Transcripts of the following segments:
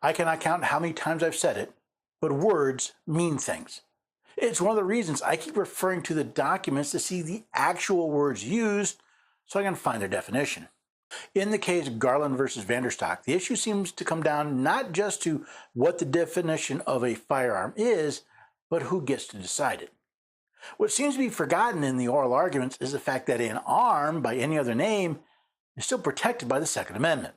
I cannot count how many times I've said it, but words mean things. It's one of the reasons I keep referring to the documents to see the actual words used so I can find their definition. In the case Garland versus VanDerStok, the issue seems to come down not just to what the definition of a firearm is, but who gets to decide it. What seems to be forgotten in the oral arguments is the fact that an arm, by any other name, is still protected by the Second Amendment.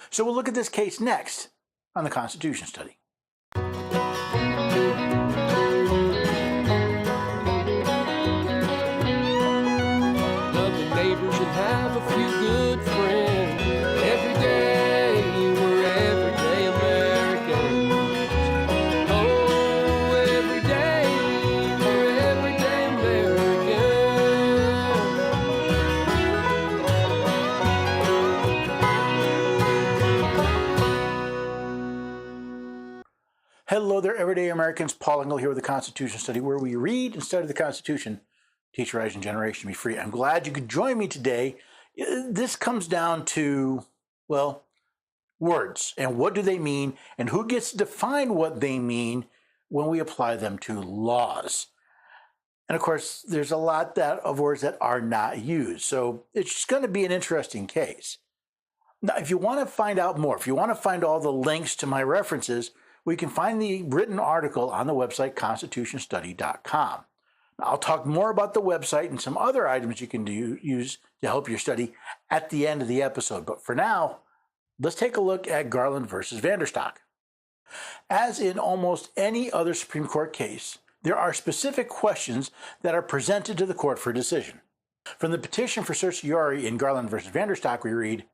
So we'll look at this case next on the Constitution Study. Neighbors and have a few good friends. Every day we're everyday Americans. Oh, every day we're everyday Americans. Hello there, everyday Americans. Paul Engel here with the Constitution Study, where we read and study the Constitution. Teach, Rise, and Generation Be Free. I'm glad you could join me today. This comes down to, well, words. And what do they mean? And who gets to define what they mean when we apply them to laws? And of course, there's a lot of words that are not used. So it's just going to be an interesting case. Now, if you want to find out more, if you want to find all the links to my references, we can find the written article on the website constitutionstudy.com. I'll talk more about the website and some other items you can use to help your study at the end of the episode. But for now, let's take a look at Garland versus VanDerStok. As in almost any other Supreme Court case, there are specific questions that are presented to the court for decision. From the petition for certiorari in Garland versus VanDerStok, we read,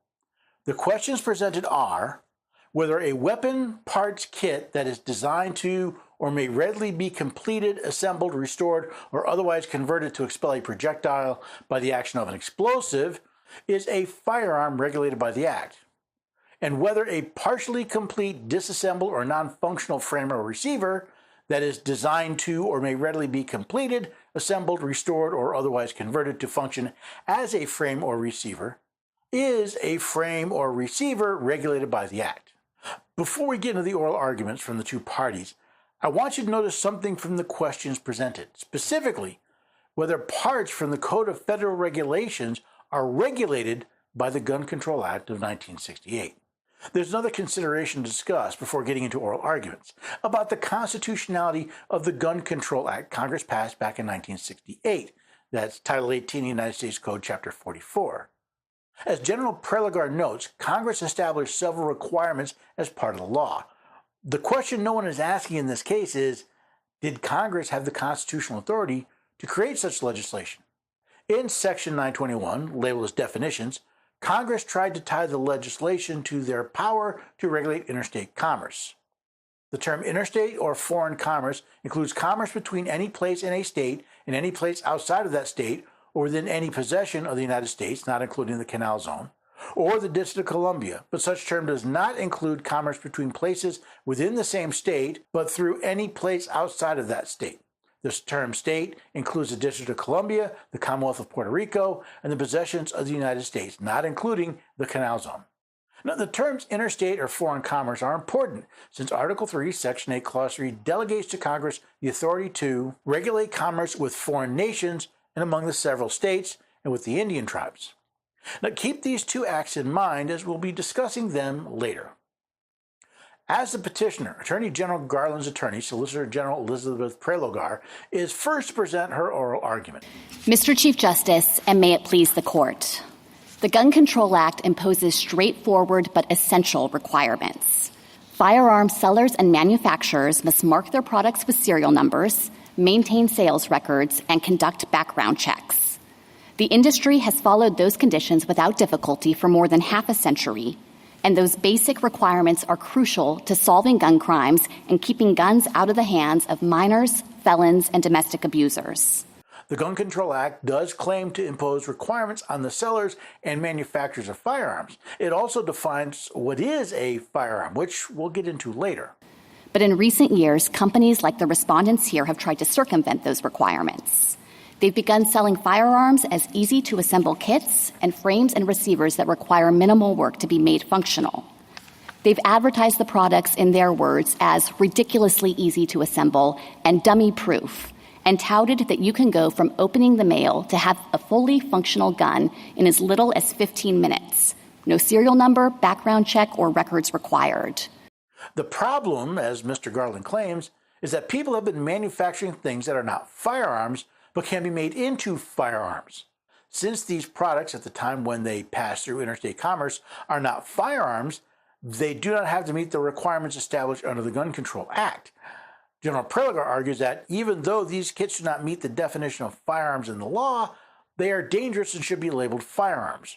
the questions presented are whether a weapon parts kit that is designed to or may readily be completed, assembled, restored, or otherwise converted to expel a projectile by the action of an explosive is a firearm regulated by the Act, and whether a partially complete, disassembled, or non-functional frame or receiver that is designed to or may readily be completed, assembled, restored, or otherwise converted to function as a frame or receiver is a frame or receiver regulated by the Act. Before we get into the oral arguments from the two parties, I want you to notice something from the questions presented, specifically whether parts from the Code of Federal Regulations are regulated by the Gun Control Act of 1968. There's another consideration to discuss before getting into oral arguments about the constitutionality of the Gun Control Act Congress passed back in 1968. That's Title 18 of the United States Code, Chapter 44. As General Prelgar notes, Congress established several requirements as part of the law. The question no one is asking in this case is, did Congress have the constitutional authority to create such legislation? In Section 921, labeled as definitions, Congress tried to tie the legislation to their power to regulate interstate commerce. The term interstate or foreign commerce includes commerce between any place in a state and any place outside of that state or within any possession of the United States, not including the Canal Zone, or the District of Columbia, but such term does not include commerce between places within the same state, but through any place outside of that state. This term state includes the District of Columbia, the Commonwealth of Puerto Rico, and the possessions of the United States, not including the Canal Zone. Now, the terms interstate or foreign commerce are important since Article 3, Section 8, Clause 3 delegates to Congress the authority to regulate commerce with foreign nations and among the several states and with the Indian tribes. Now, keep these two acts in mind as we'll be discussing them later. As the petitioner, Attorney General Garland's attorney, Solicitor General Elizabeth Prelgar, is first to present her oral argument. Mr. Chief Justice, and may it please the Court, the Gun Control Act imposes straightforward but essential requirements. Firearm sellers and manufacturers must mark their products with serial numbers, maintain sales records, and conduct background checks. The industry has followed those conditions without difficulty for more than half a century, and those basic requirements are crucial to solving gun crimes and keeping guns out of the hands of minors, felons, and domestic abusers. The Gun Control Act does claim to impose requirements on the sellers and manufacturers of firearms. It also defines what is a firearm, which we'll get into later. But in recent years, companies like the respondents here have tried to circumvent those requirements. They've begun selling firearms as easy-to-assemble kits and frames and receivers that require minimal work to be made functional. They've advertised the products, in their words, as ridiculously easy to assemble and dummy-proof, and touted that you can go from opening the mail to have a fully functional gun in as little as 15 minutes. No serial number, background check, or records required. The problem, as Mr. Garland claims, is that people have been manufacturing things that are not firearms but can be made into firearms. Since these products, at the time when they pass through interstate commerce, are not firearms, they do not have to meet the requirements established under the Gun Control Act. General Preliger argues that even though these kits do not meet the definition of firearms in the law, they are dangerous and should be labeled firearms.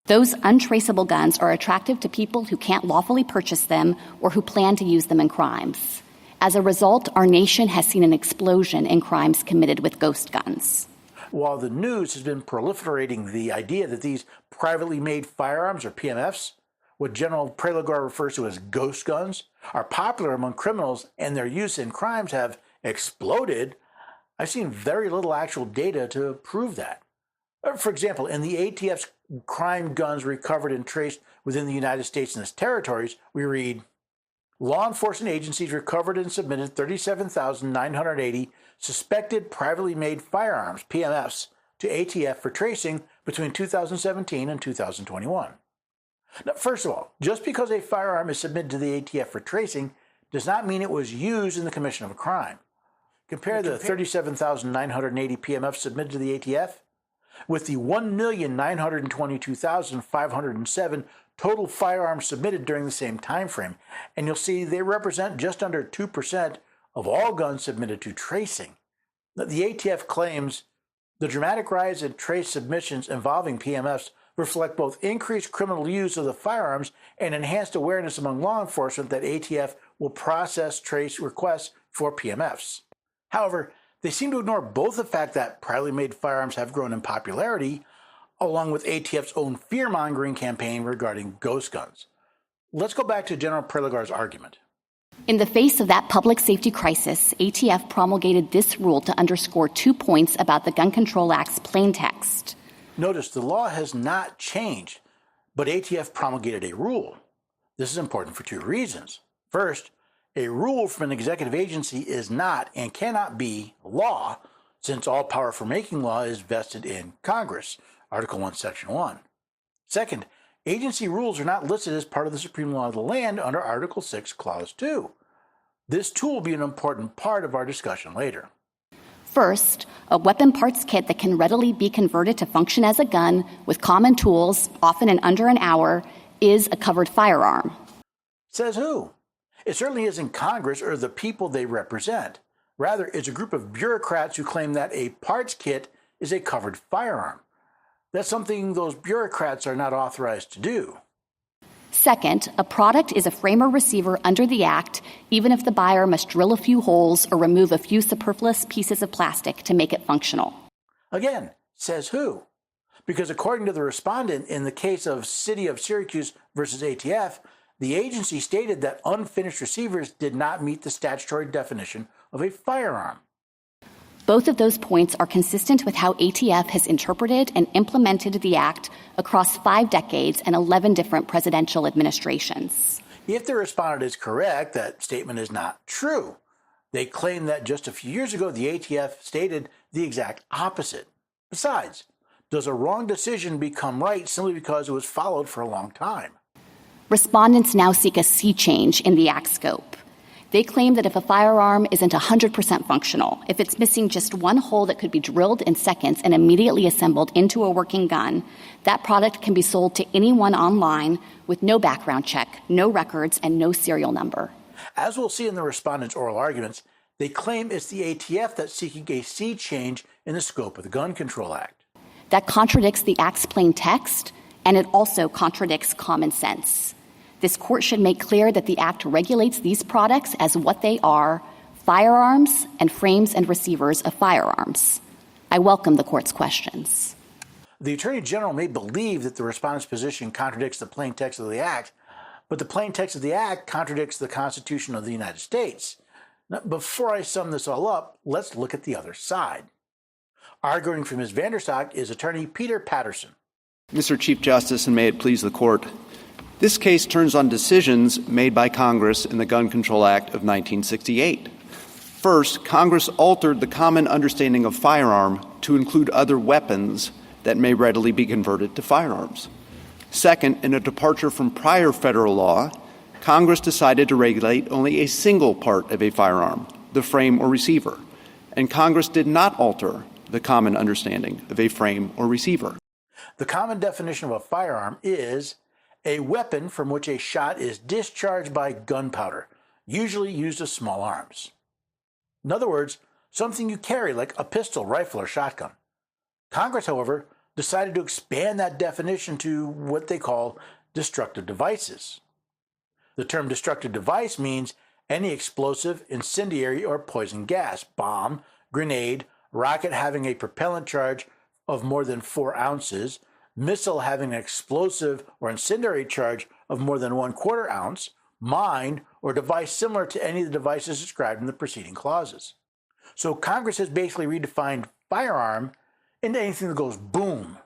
Those untraceable guns are attractive to people who can't lawfully purchase them or who plan to use them in crimes. As a result, our nation has seen an explosion in crimes committed with ghost guns. While the news has been proliferating the idea that these privately made firearms, or PMFs, what General Preliger refers to as ghost guns, are popular among criminals and their use in crimes have exploded, I've seen very little actual data to prove that. For example, in the ATF's crime guns recovered and traced within the United States and its territories, we read, law enforcement agencies recovered and submitted 37,980 suspected privately made firearms, PMFs, to ATF for tracing between 2017 and 2021. Now, first of all, just because a firearm is submitted to the ATF for tracing does not mean it was used in the commission of a crime. Compare the 37,980 PMFs submitted to the ATF with the 1,922,507 total firearms submitted during the same time frame, and you'll see they represent just under 2% of all guns submitted to tracing. The ATF claims the dramatic rise in trace submissions involving PMFs reflect both increased criminal use of the firearms and enhanced awareness among law enforcement that ATF will process trace requests for PMFs. However, they seem to ignore both the fact that privately made firearms have grown in popularity, along with ATF's own fear-mongering campaign regarding ghost guns. Let's go back to General Preliger's argument. In the face of that public safety crisis, ATF promulgated this rule to underscore 2 points about the Gun Control Act's plain text. Notice the law has not changed, but ATF promulgated a rule. This is important for 2 reasons. First, a rule from an executive agency is not and cannot be law, since all power for making law is vested in Congress, Article 1, Section 1. Second, agency rules are not listed as part of the supreme law of the land under Article 6, Clause 2. This tool will be an important part of our discussion later. First, a weapon parts kit that can readily be converted to function as a gun with common tools, often in under an hour, is a covered firearm. Says who? It certainly isn't Congress or the people they represent. Rather, it's a group of bureaucrats who claim that a parts kit is a covered firearm. That's something those bureaucrats are not authorized to do. Second, a product is a frame or receiver under the Act, even if the buyer must drill a few holes or remove a few superfluous pieces of plastic to make it functional. Again, says who? Because according to the respondent in the case of City of Syracuse versus ATF, the agency stated that unfinished receivers did not meet the statutory definition of a firearm. Both of those points are consistent with how ATF has interpreted and implemented the Act across 5 decades and 11 different presidential administrations. If the respondent is correct, that statement is not true. They claim that just a few years ago, the ATF stated the exact opposite. Besides, does a wrong decision become right simply because it was followed for a long time? Respondents now seek a sea change in the Act scope. They claim that if a firearm isn't 100% functional, if it's missing just one hole that could be drilled in seconds and immediately assembled into a working gun, that product can be sold to anyone online with no background check, no records, and no serial number. As we'll see in the respondents' oral arguments, they claim it's the ATF that's seeking a sea change in the scope of the Gun Control Act. That contradicts the Act's plain text, and it also contradicts common sense. This court should make clear that the Act regulates these products as what they are, firearms and frames and receivers of firearms. I welcome the court's questions. The Attorney General may believe that the respondent's position contradicts the plain text of the Act, but the plain text of the Act contradicts the Constitution of the United States. Now, before I sum this all up, let's look at the other side. Arguing for Ms. VanDerStok is Attorney Peter Patterson. Mr. Chief Justice, and may it please the Court, This case turns on decisions made by Congress in the Gun Control Act of 1968. First, Congress altered the common understanding of firearm to include other weapons that may readily be converted to firearms. Second, in a departure from prior federal law, Congress decided to regulate only a single part of a firearm, the frame or receiver, and Congress did not alter the common understanding of a frame or receiver. The common definition of a firearm is a weapon from which a shot is discharged by gunpowder, usually used as small arms. In other words, something you carry like a pistol, rifle, or shotgun. Congress, however, decided to expand that definition to what they call destructive devices. The term destructive device means any explosive, incendiary, or poison gas, bomb, grenade, rocket having a propellant charge of more than 4 ounces, missile having an explosive or incendiary charge of more than 1/4 ounce, mine, or device similar to any of the devices described in the preceding clauses. So Congress has basically redefined firearm into anything that goes boom.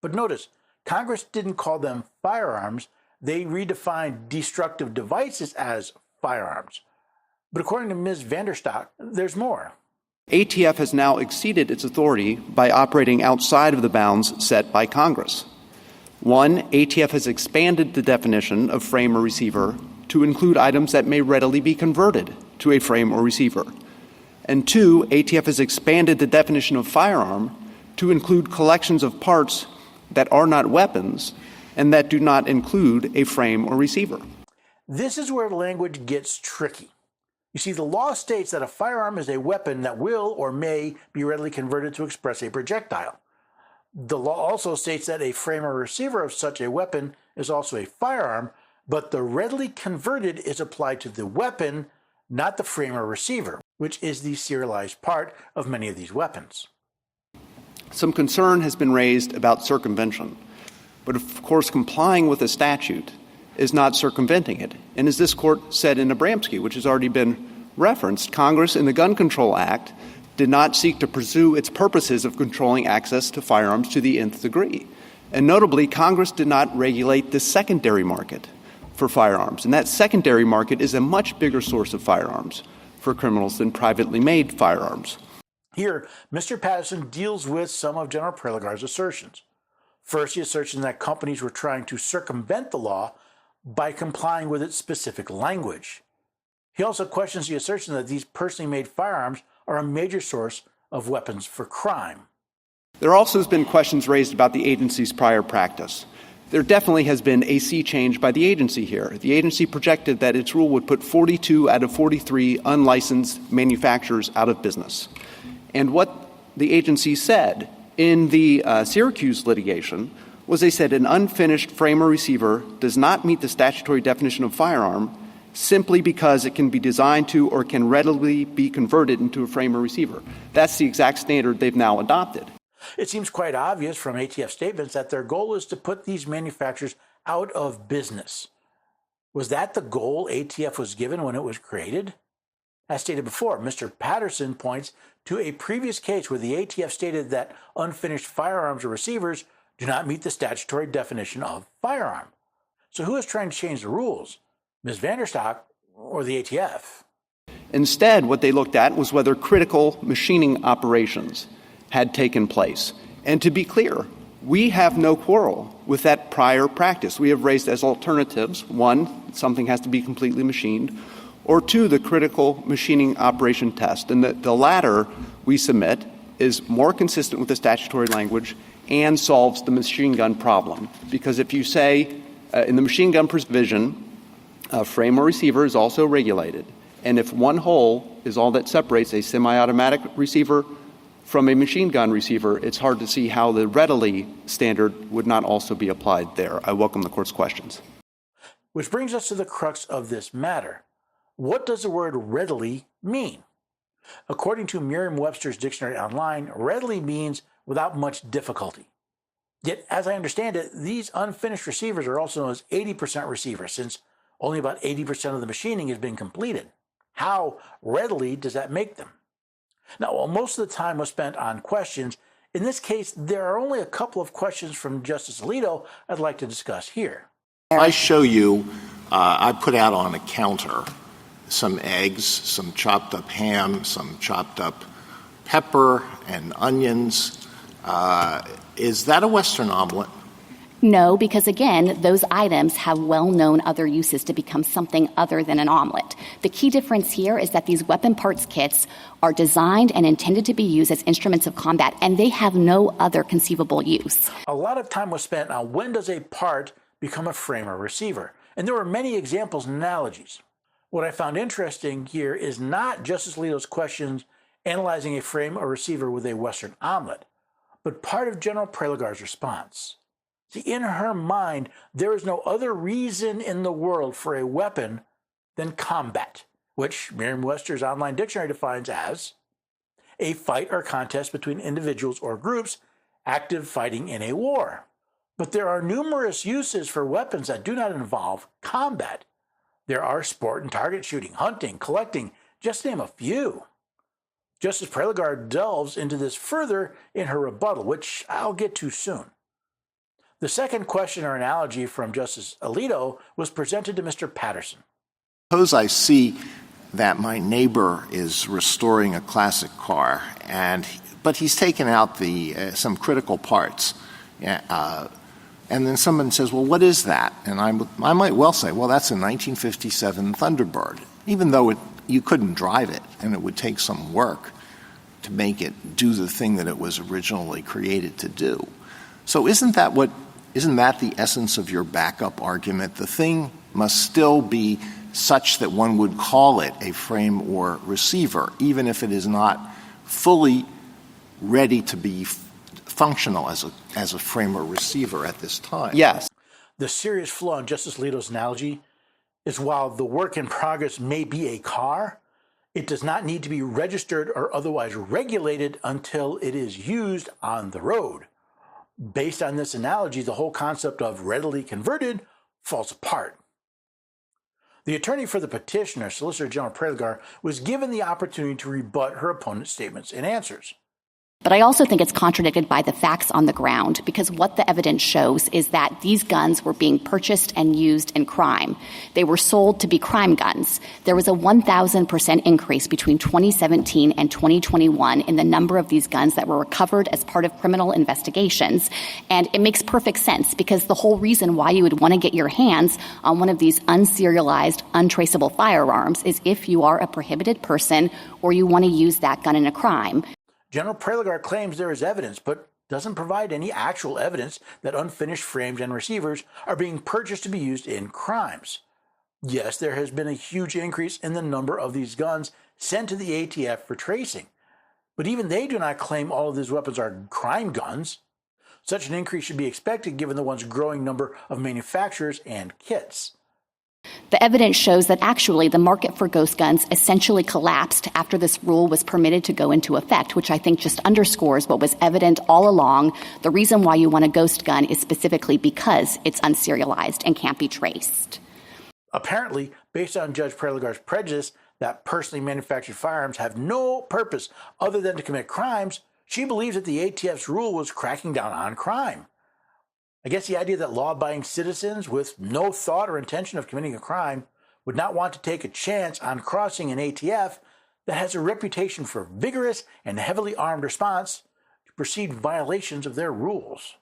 But notice, Congress didn't call them firearms. They redefined destructive devices as firearms. But according to Ms. VanDerStok, there's more. ATF has now exceeded its authority by operating outside of the bounds set by Congress. One, ATF has expanded the definition of frame or receiver to include items that may readily be converted to a frame or receiver. And two, ATF has expanded the definition of firearm to include collections of parts that are not weapons and that do not include a frame or receiver. This is where language gets tricky. You see, the law states that a firearm is a weapon that will or may be readily converted to express a projectile. The law also states that a frame or receiver of such a weapon is also a firearm, but the readily converted is applied to the weapon, not the frame or receiver, which is the serialized part of many of these weapons. Some concern has been raised about circumvention, but of course complying with a statute is not circumventing it. And as this court said in Abramski, which has already been referenced, Congress in the Gun Control Act did not seek to pursue its purposes of controlling access to firearms to the nth degree. And notably, Congress did not regulate the secondary market for firearms. And that secondary market is a much bigger source of firearms for criminals than privately made firearms. Here, Mr. Patterson deals with some of General Prelogar's assertions. First, he asserts that companies were trying to circumvent the law by complying with its specific language. He also questions the assertion that these personally made firearms are a major source of weapons for crime. There also has been questions raised about the agency's prior practice. There definitely has been a sea change by the agency here. The agency projected that its rule would put 42 out of 43 unlicensed manufacturers out of business. And what the agency said in the Syracuse litigation was they said an unfinished frame or receiver does not meet the statutory definition of firearm simply because it can be designed to or can readily be converted into a frame or receiver. That's the exact standard they've now adopted. It seems quite obvious from ATF statements that their goal is to put these manufacturers out of business. Was that the goal ATF was given when it was created? As stated before, Mr. Patterson points to a previous case where the ATF stated that unfinished firearms or receivers do not meet the statutory definition of firearm. So who is trying to change the rules? Ms. VanDerStok or the ATF? Instead, what they looked at was whether critical machining operations had taken place. And to be clear, we have no quarrel with that prior practice. We have raised as alternatives, one, something has to be completely machined, or two, the critical machining operation test. And the latter we submit is more consistent with the statutory language and solves the machine gun problem. Because if you say in the machine gun provision, a frame or receiver is also regulated, and if one hole is all that separates a semi-automatic receiver from a machine gun receiver, it's hard to see how the readily standard would not also be applied there. I welcome the court's questions. Which brings us to the crux of this matter. What does the word readily mean? According to Merriam-Webster's Dictionary Online, readily means without much difficulty. Yet, as I understand it, these unfinished receivers are also known as 80% receivers, since only about 80% of the machining has been completed. How readily does that make them? Now, while most of the time was spent on questions, in this case, there are only a couple of questions from Justice Alito I'd like to discuss here. If I show you, I put out on a counter some eggs, some chopped up ham, some chopped up pepper and onions. Is that a Western omelet? No, because again, those items have well-known other uses to become something other than an omelet. The key difference here is that these weapon parts kits are designed and intended to be used as instruments of combat, and they have no other conceivable use. A lot of time was spent on when does a part become a frame or receiver, and there were many examples and analogies. What I found interesting here is not Justice Alito's questions analyzing a frame or receiver with a Western omelet, but part of General Prelogar's response. See, in her mind, there is no other reason in the world for a weapon than combat, which Merriam-Webster's online dictionary defines as a fight or contest between individuals or groups active fighting in a war. But there are numerous uses for weapons that do not involve combat. There are sport and target shooting, hunting, collecting, just to name a few. Justice Prelogar delves into this further in her rebuttal, which I'll get to soon. The second question or analogy from Justice Alito was presented to Mr. Patterson. Suppose I see that my neighbor is restoring a classic car, but he's taken out some critical parts. And then someone says, well, what is that? And I might well say, well, that's a 1957 Thunderbird, even though you couldn't drive it, and it would take some work to make it do the thing that it was originally created to do. So isn't that the essence of your backup argument? The thing must still be such that one would call it a frame or receiver, even if it is not fully ready to be functional as a frame or receiver at this time. Yes. The serious flaw in Justice Alito's analogy is while the work in progress may be a car, it does not need to be registered or otherwise regulated until it is used on the road. Based on this analogy, the whole concept of readily converted falls apart. The attorney for the petitioner, Solicitor General Prelogar, was given the opportunity to rebut her opponent's statements and answers. But I also think it's contradicted by the facts on the ground, because what the evidence shows is that these guns were being purchased and used in crime. They were sold to be crime guns. There was a 1,000% increase between 2017 and 2021 in the number of these guns that were recovered as part of criminal investigations. And it makes perfect sense, because the whole reason why you would want to get your hands on one of these unserialized, untraceable firearms is if you are a prohibited person or you want to use that gun in a crime. General Prelogar claims there is evidence, but doesn't provide any actual evidence that unfinished frames and receivers are being purchased to be used in crimes. Yes, there has been a huge increase in the number of these guns sent to the ATF for tracing, but even they do not claim all of these weapons are crime guns. Such an increase should be expected given the once growing number of manufacturers and kits. The evidence shows that actually the market for ghost guns essentially collapsed after this rule was permitted to go into effect, which I think just underscores what was evident all along. The reason why you want a ghost gun is specifically because it's unserialized and can't be traced. Apparently, based on Judge Prelogar's prejudice that personally manufactured firearms have no purpose other than to commit crimes, she believes that the ATF's rule was cracking down on crime. I guess the idea that law-abiding citizens with no thought or intention of committing a crime would not want to take a chance on crossing an ATF that has a reputation for vigorous and heavily armed response to perceived violations of their rules.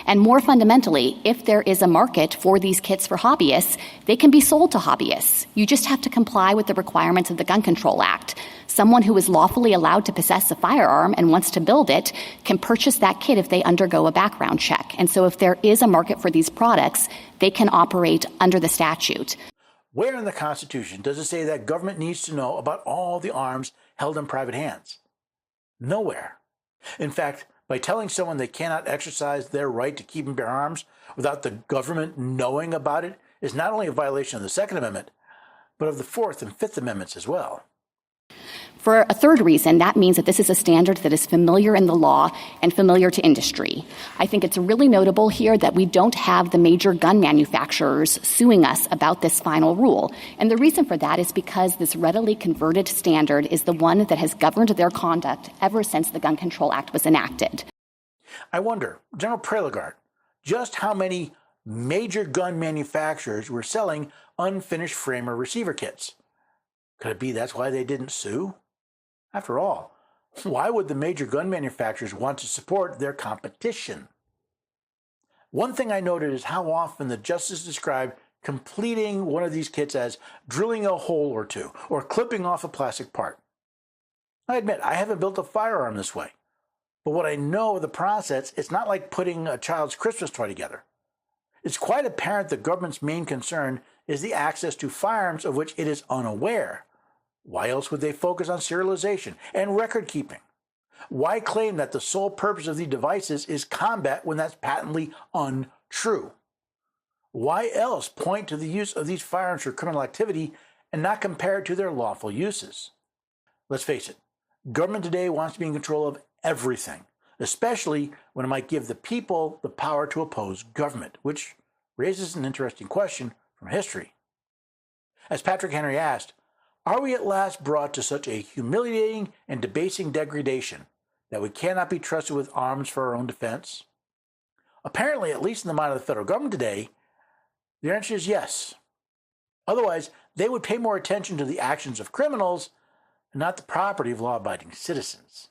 And more fundamentally, if there is a market for these kits for hobbyists, they can be sold to hobbyists. You just have to comply with the requirements of the Gun Control Act. Someone who is lawfully allowed to possess a firearm and wants to build it can purchase that kit if they undergo a background check. And so if there is a market for these products, they can operate under the statute. Where in the Constitution does it say that government needs to know about all the arms held in private hands? Nowhere. In fact, by telling someone they cannot exercise their right to keep and bear arms without the government knowing about it is not only a violation of the Second Amendment, but of the Fourth and Fifth Amendments as well. For a third reason, that means that this is a standard that is familiar in the law and familiar to industry. I think it's really notable here that we don't have the major gun manufacturers suing us about this final rule. And the reason for that is because this readily converted standard is the one that has governed their conduct ever since the Gun Control Act was enacted. I wonder, General Prelogar, just how many major gun manufacturers were selling unfinished frame or receiver kits. Could it be that's why they didn't sue? After all, why would the major gun manufacturers want to support their competition? One thing I noted is how often the justice described completing one of these kits as drilling a hole or two or clipping off a plastic part. I admit, I haven't built a firearm this way, but what I know of the process, it's not like putting a child's Christmas toy together. It's quite apparent the government's main concern is the access to firearms of which it is unaware. Why else would they focus on serialization and record keeping? Why claim that the sole purpose of these devices is combat when that's patently untrue? Why else point to the use of these firearms for criminal activity and not compare it to their lawful uses? Let's face it, government today wants to be in control of everything, especially when it might give the people the power to oppose government, which raises an interesting question from history. As Patrick Henry asked, are we at last brought to such a humiliating and debasing degradation that we cannot be trusted with arms for our own defense? Apparently, at least in the mind of the federal government today, the answer is yes. Otherwise, they would pay more attention to the actions of criminals and not the property of law-abiding citizens.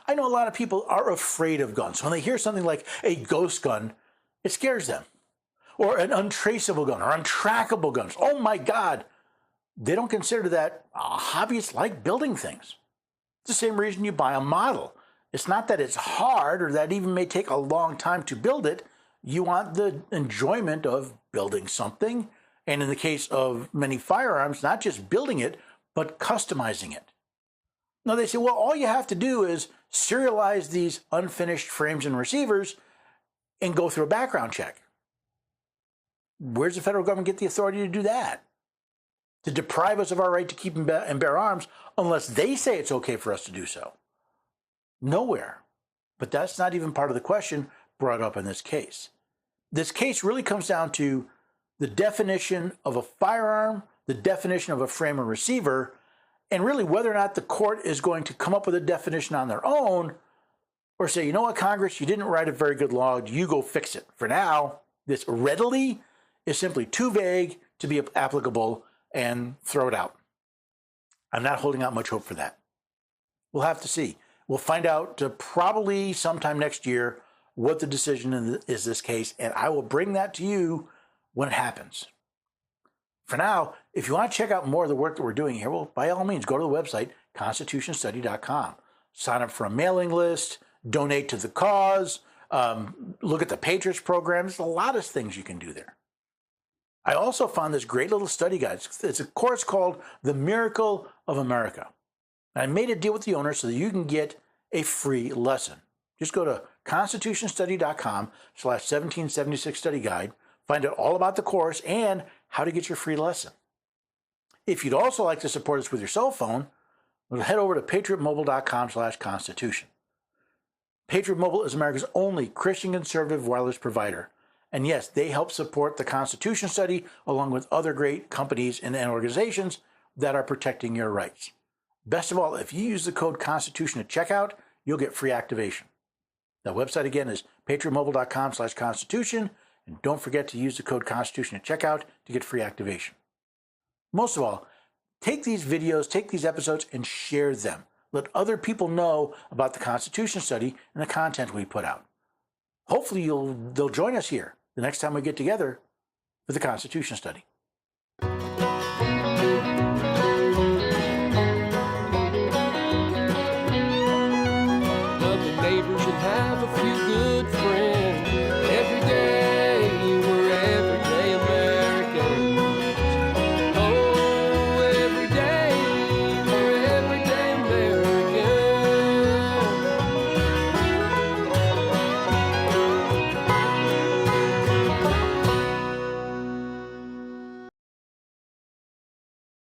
I know a lot of people are afraid of guns. When they hear something like a ghost gun, it scares them. Or an untraceable gun or untrackable guns. Oh my God! They don't consider that hobbyists like building things. It's the same reason you buy a model. It's not that it's hard or that it even may take a long time to build it. You want the enjoyment of building something. And in the case of many firearms, not just building it, but customizing it. Now they say, well, all you have to do is serialize these unfinished frames and receivers and go through a background check. Where's the federal government get the authority to do that? To deprive us of our right to keep and bear arms unless they say it's okay for us to do so? Nowhere. But that's not even part of the question brought up in this case. This case really comes down to the definition of a firearm, the definition of a frame and receiver, and really whether or not the court is going to come up with a definition on their own or say, you know what, Congress, you didn't write a very good law, you go fix it. For now, this readily is simply too vague to be applicable and throw it out. I'm not holding out much hope for that. We'll have to see. We'll find out probably sometime next year what the decision is this case, and I will bring that to you when it happens. For now, if you want to check out more of the work that we're doing here, well, by all means, go to the website, constitutionstudy.com. Sign up for a mailing list, donate to the cause, look at the Patriots program. There's a lot of things you can do there. I also found this great little study guide. It's a course called The Miracle of America. I made a deal with the owner so that you can get a free lesson. Just go to constitutionstudy.com/1776 study guide, find out all about the course and how to get your free lesson. If you'd also like to support us with your cell phone, head over to patriotmobile.com/constitution. Patriot Mobile is America's only Christian conservative wireless provider. And yes, they help support the Constitution Study along with other great companies and organizations that are protecting your rights. Best of all, if you use the code Constitution at checkout, you'll get free activation. The website again is patriotmobile.com/constitution, and don't forget to use the code Constitution at checkout to get free activation. Most of all, take these videos, take these episodes, and share them. Let other people know about the Constitution Study and the content we put out. Hopefully they'll join us here the next time we get together for the Constitution Study. Love the neighbors and have a few good friends.